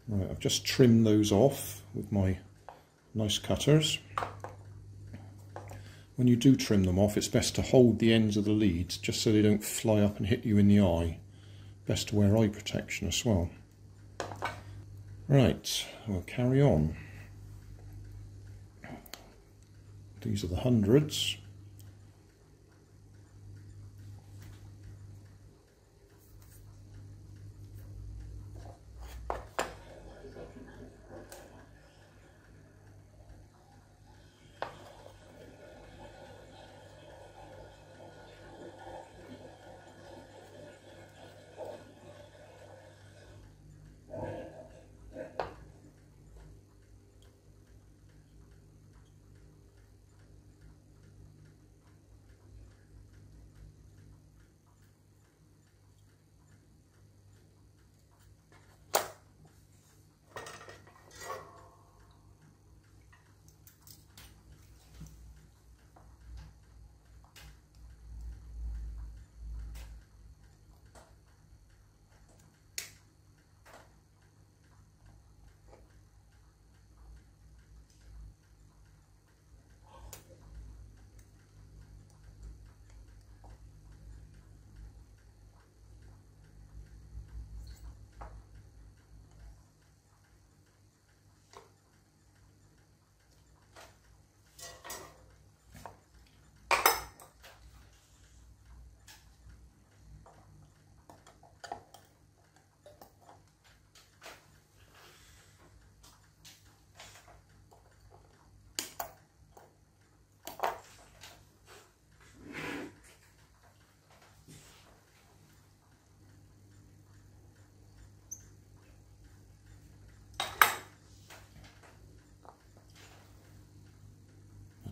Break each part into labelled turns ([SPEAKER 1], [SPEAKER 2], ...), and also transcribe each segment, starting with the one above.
[SPEAKER 1] Right, I've just trimmed those off with my nice cutters. When you do trim them off, it's best to hold the ends of the leads just so they don't fly up and hit you in the eye. Best to wear eye protection as well. Right, we'll carry on. These are the 100s.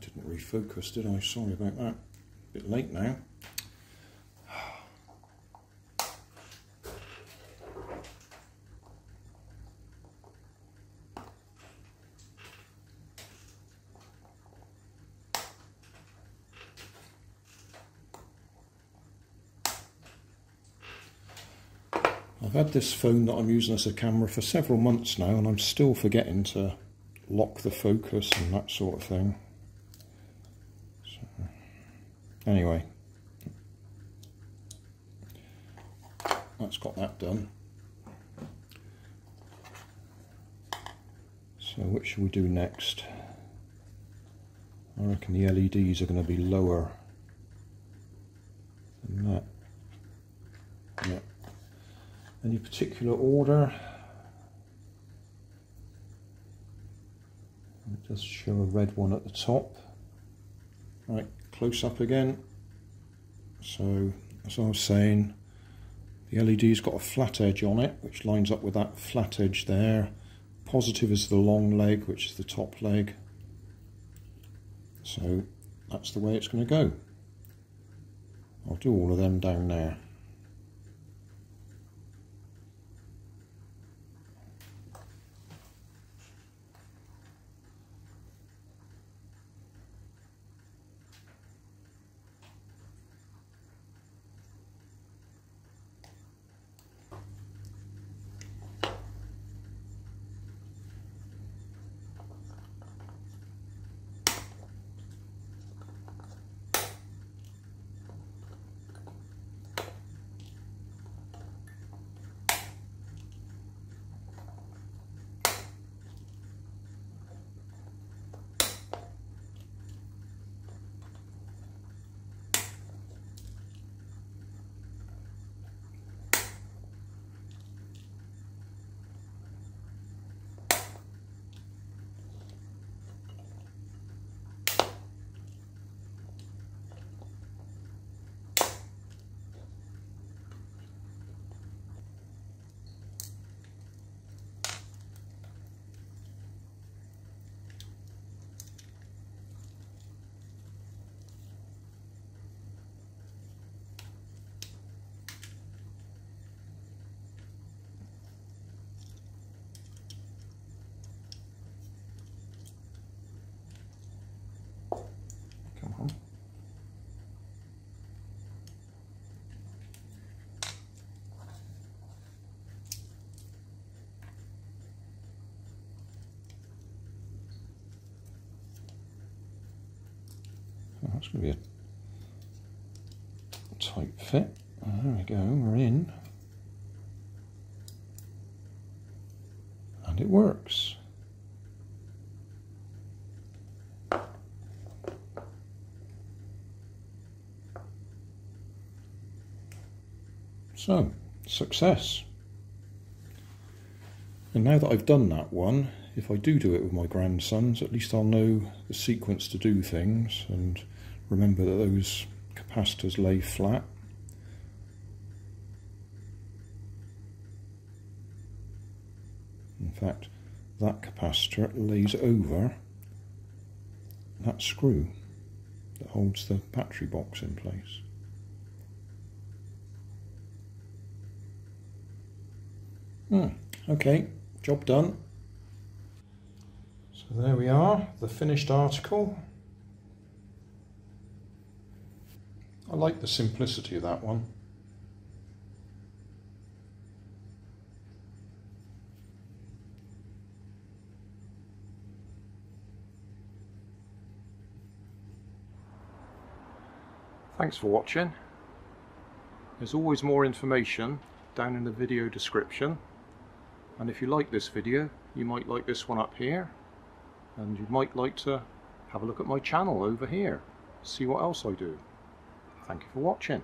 [SPEAKER 1] Didn't refocus, did I? Sorry about that. A bit late now. I've had this phone that I'm using as a camera for several months now, and I'm still forgetting to lock the focus and that sort of thing. So, anyway, that's got that done. So what should we do next? I reckon the LEDs are going to be lower than that. Yeah. Any particular order? It does show a red one at the top. Right, close up again. So, as I was saying, the LED's got a flat edge on it, which lines up with that flat edge there. Positive is the long leg, which is the top leg. So, that's the way it's going to go. I'll do all of them down there. That's going to be a tight fit. There we go, we're in. And it works. So, success. And now that I've done that one, if I do it with my grandsons, at least I'll know the sequence to do things and remember that those capacitors lay flat. In fact, that capacitor lays over that screw that holds the battery box in place. Okay, job done. So there we are, the finished article. I like the simplicity of that one. Thanks for watching. There's always more information down in the video description. And if you like this video, you might like this one up here. And you might like to have a look at my channel over here. See what else I do. Thank you for watching.